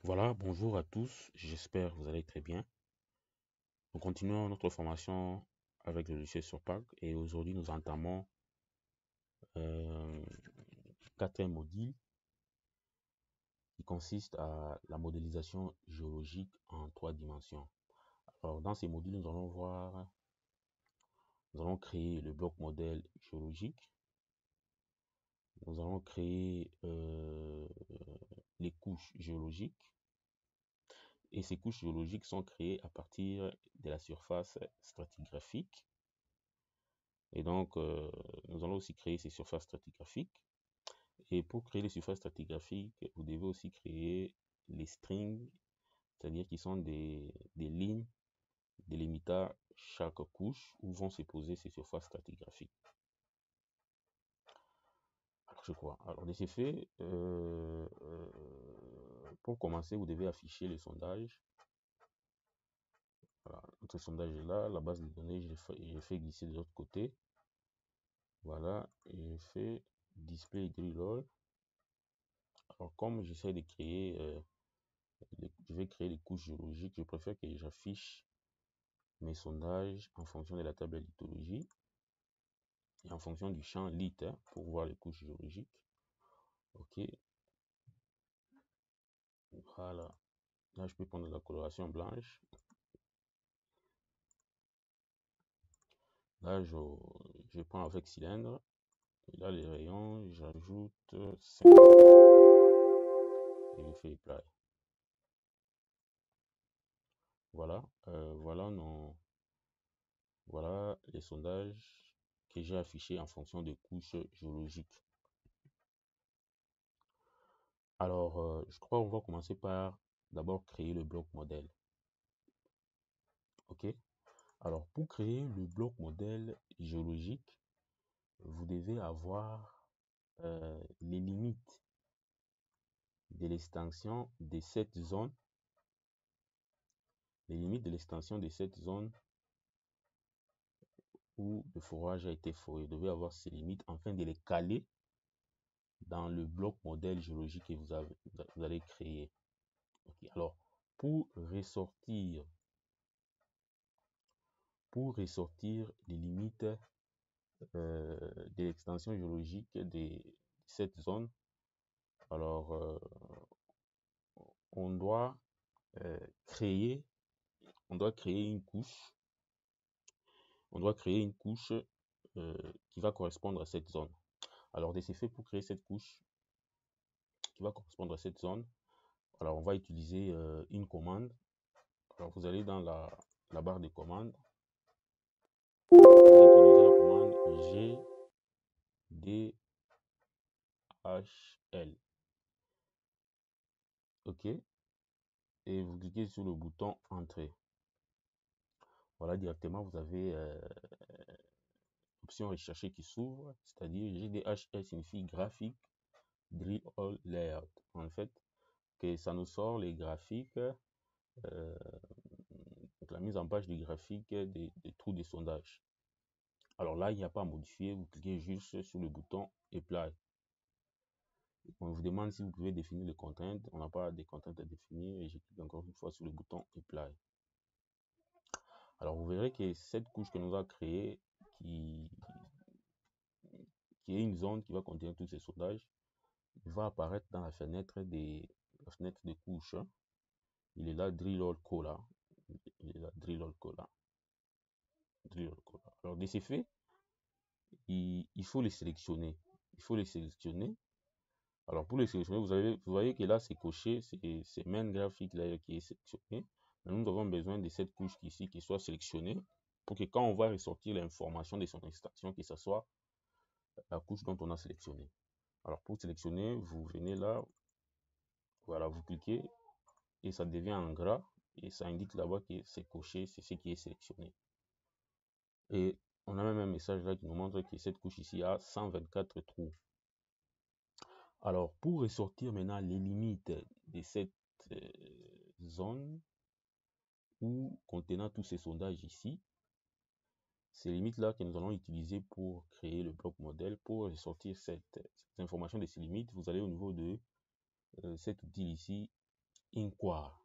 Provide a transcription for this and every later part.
Voilà, bonjour à tous, j'espère que vous allez très bien. Nous continuons notre formation avec le logiciel sur Pack et aujourd'hui nous entamons euh, quatrième module qui consiste à la modélisation géologique en 3 dimensions. Alors dans ces modules, nous allons créer le bloc modèle géologique, nous allons créer les couches géologiques et ces couches géologiques sont créées à partir de la surface stratigraphique. Et donc, nous allons aussi créer ces surfaces stratigraphiques. Et pour créer les surfaces stratigraphiques, vous devez aussi créer les strings, c'est-à-dire qui sont des lignes délimitant chaque couche où vont se poser ces surfaces stratigraphiques. Alors, je crois. Alors, de ce fait, pour commencer, vous devez afficher le sondage. Voilà, notre sondage est là, la base de données, j'ai fait glisser de l'autre côté. Voilà, et j'ai fait display drill all. Alors, comme j'essaie de créer, je vais créer les couches géologiques, je préfère que j'affiche mes sondages en fonction de la table lithologie et en fonction du champ lit pour voir les couches géologiques. Ok, voilà. Là, je peux prendre la coloration blanche. Là, je prends avec cylindre. Et là, les rayons, j'ajoute 5 et je fais apply. Voilà, voilà les sondages que j'ai affichés en fonction des couches géologiques. Alors, je crois qu'on va commencer par d'abord créer le bloc modèle. Ok. Alors, pour créer le bloc modèle géologique, vous devez avoir les limites de l'extension de cette zone. Les limites de l'extension de cette zone où le forage a été foré. Vous devez avoir ces limites afin de les caler dans le bloc modèle géologique que vous allez créer. Okay. Alors, pour ressortir les limites de l'extension géologique de cette zone, alors on doit créer une couche, qui va correspondre à cette zone. Alors, de ce fait, pour créer cette couche qui va correspondre à cette zone, alors on va utiliser une commande. Alors, vous allez dans la barre de commandes, vous utilisez la commande GDHL. OK, et vous cliquez sur le bouton Entrée. Voilà, directement, vous avez l'option rechercher qui s'ouvre, c'est-à-dire GDHL signifie graphique Drill All Layout. En fait, que ça nous sort les graphiques, donc la mise en page du graphique des trous de sondage. Alors là, il n'y a pas à modifier, vous cliquez juste sur le bouton Apply. On vous demande si vous pouvez définir les contraintes. On n'a pas de contraintes à définir et je clique encore une fois sur le bouton Apply. Alors vous verrez que cette couche que nous a créée, qui est une zone qui va contenir tous ces sondages, va apparaître dans la fenêtre des couches. Il est là, Drill All Cola. Il est là, Drill All Cola. Drill All Cola. Alors de ces faits, il faut les sélectionner. Il faut les sélectionner. Alors pour les sélectionner, vous voyez que là c'est coché, c'est main graphique là qui est sélectionné. Mais nous avons besoin de cette couche ici qui soit sélectionnée pour que quand on va ressortir l'information de son extraction, que ce soit la couche dont on a sélectionné. Alors pour sélectionner, vous venez là, voilà, vous cliquez et ça devient en gras et ça indique là-bas que c'est coché, c'est ce qui est sélectionné. Et on a même un message là qui nous montre que cette couche ici a 124 trous. Alors pour ressortir maintenant les limites de cette zone ou contenant tous ces sondages ici, ces limites là que nous allons utiliser pour créer le bloc modèle. Pour ressortir cette information de ces limites, vous allez au niveau de cet outil ici, Inquire.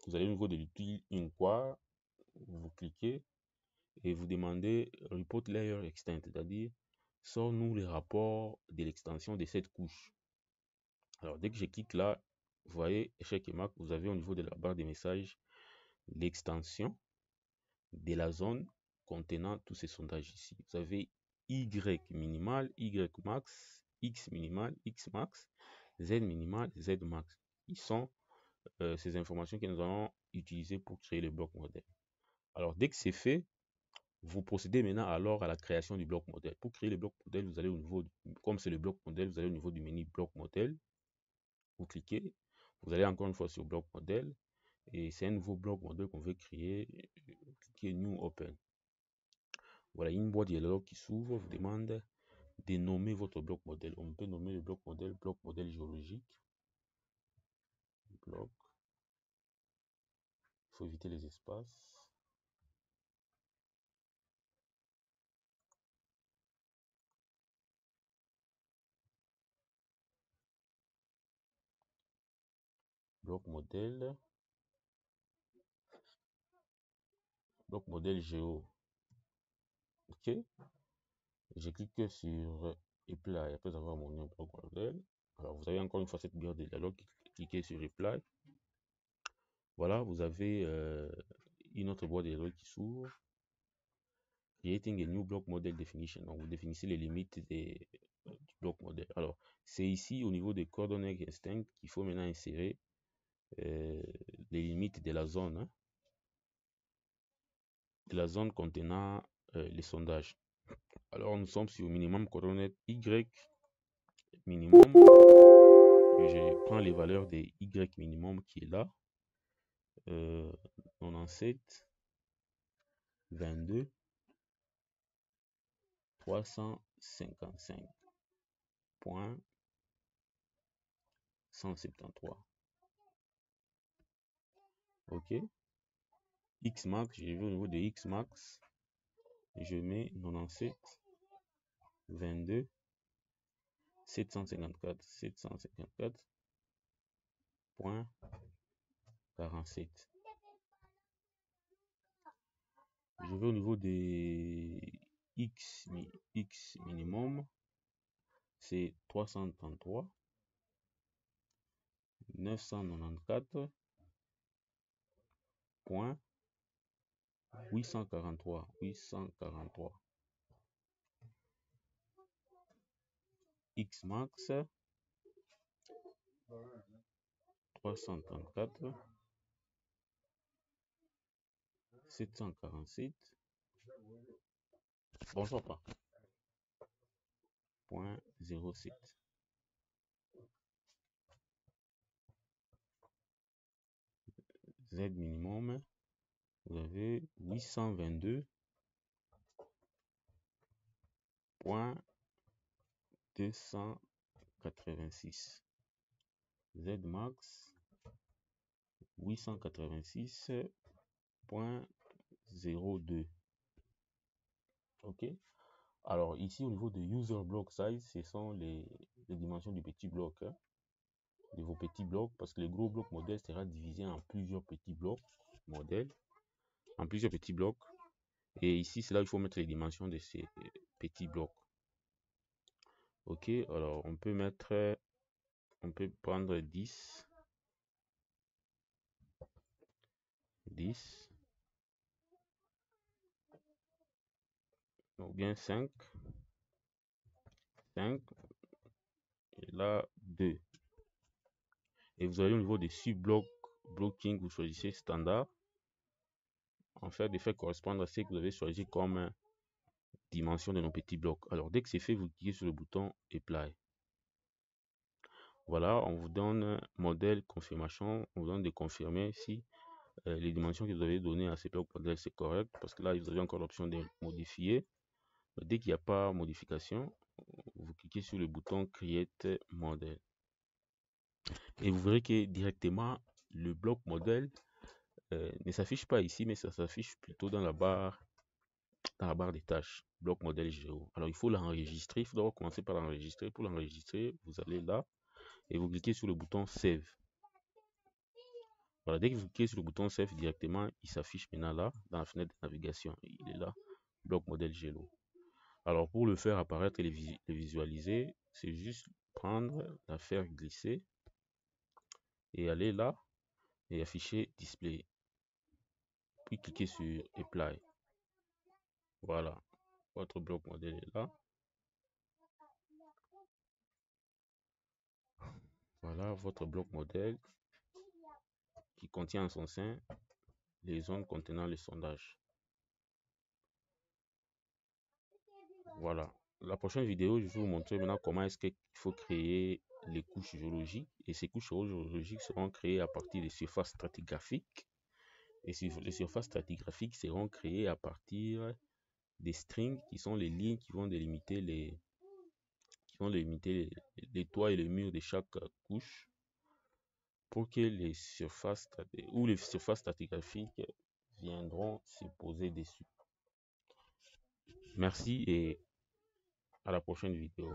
Vous allez au niveau de l'outil Inquire, vous cliquez et vous demandez Report Layer Extent, c'est-à-dire sort-nous les rapports de l'extension de cette couche. Alors dès que je clique là, vous voyez échec et marque, vous avez au niveau de la barre des messages l'extension de la zone contenant tous ces sondages ici. Vous avez Y minimal, Y max, X minimal, X max, Z minimal, Z max. Ils sont ces informations que nous allons utiliser pour créer le bloc modèle. Alors dès que c'est fait, vous procédez maintenant alors à la création du bloc modèle. Pour créer le bloc modèle, vous allez au niveau, comme c'est le bloc modèle, vous allez au niveau du menu bloc modèle. Vous cliquez, vous allez encore une fois sur bloc modèle et c'est un nouveau bloc modèle qu'on veut créer. Cliquez New Open. Voilà une boîte dialogue qui s'ouvre, vous demande de nommer votre bloc modèle. On peut nommer le bloc modèle géologique. Bloc. Il faut éviter les espaces. Bloc modèle géo. Ok. Je clique sur Reply après avoir mon bloc modèle. Alors vous avez encore une fois cette barre de dialogue, cliquez sur Reply. Voilà, vous avez une autre boîte de dialogue qui s'ouvre. Creating a new block model definition. Donc vous définissez les limites du bloc modèle. Alors c'est ici au niveau des coordonnées extinctes qu'il faut maintenant insérer les limites de la zone, hein, de la zone contenant les sondages. Alors nous sommes sur minimum coordonnées Y minimum. Je prends les valeurs de Y minimum qui est là. 97, 22, 355.173. Ok. X max, je vais au niveau de X max. Je mets 97, 22, 754.47. Je vais au niveau des X minimum, c'est 333, 994.843. X max 334 747. Bonjour pas. .07. Z minimum, vous avez 822.286. Z max 886.02. Ok. Alors ici au niveau de user block size, ce sont les dimensions du petit bloc, hein, de vos petits blocs, parce que le gros bloc modèle sera divisé en plusieurs petits blocs modèles, en plusieurs petits blocs. Et ici c'est là où il faut mettre les dimensions de ces petits blocs. Ok. Alors on peut prendre 10 ou bien 5 et là 2. Et vous allez au niveau des sub-blocs blocking, vous choisissez standard en fait de faire correspondre à ce que vous avez choisi comme dimension de nos petits blocs. Alors dès que c'est fait, vous cliquez sur le bouton Apply. Voilà, on vous donne modèle confirmation, on vous donne de confirmer si les dimensions que vous avez données à ces blocs modèles c'est correct, parce que là vous avez encore l'option de modifier. Dès qu'il n'y a pas modification, vous cliquez sur le bouton Create Model et vous verrez que directement le bloc modèle ne s'affiche pas ici, mais ça s'affiche plutôt dans la barre des tâches, bloc modèle géo. Alors il faut l'enregistrer, il faut d'abord commencer par l'enregistrer. Pour l'enregistrer, vous allez là et vous cliquez sur le bouton Save. Voilà, dès que vous cliquez sur le bouton Save directement, il s'affiche maintenant là, dans la fenêtre de navigation. Il est là, bloc modèle Gelo. Alors, pour le faire apparaître et le visualiser, c'est juste prendre, la faire glisser et aller là et afficher Display. Puis cliquez sur Apply. Voilà, votre bloc modèle est là. Voilà votre bloc modèle qui contient en son sein les zones contenant les sondages. Voilà. La prochaine vidéo, je vais vous montrer maintenant comment est-ce qu'il faut créer les couches géologiques. Et ces couches géologiques seront créées à partir des surfaces stratigraphiques. Et les surfaces stratigraphiques seront créées à partir des strings qui sont les lignes qui vont délimiter les toits et les murs de chaque couche pour que les surfaces stratigraphiques viendront se poser dessus. Merci et à la prochaine vidéo.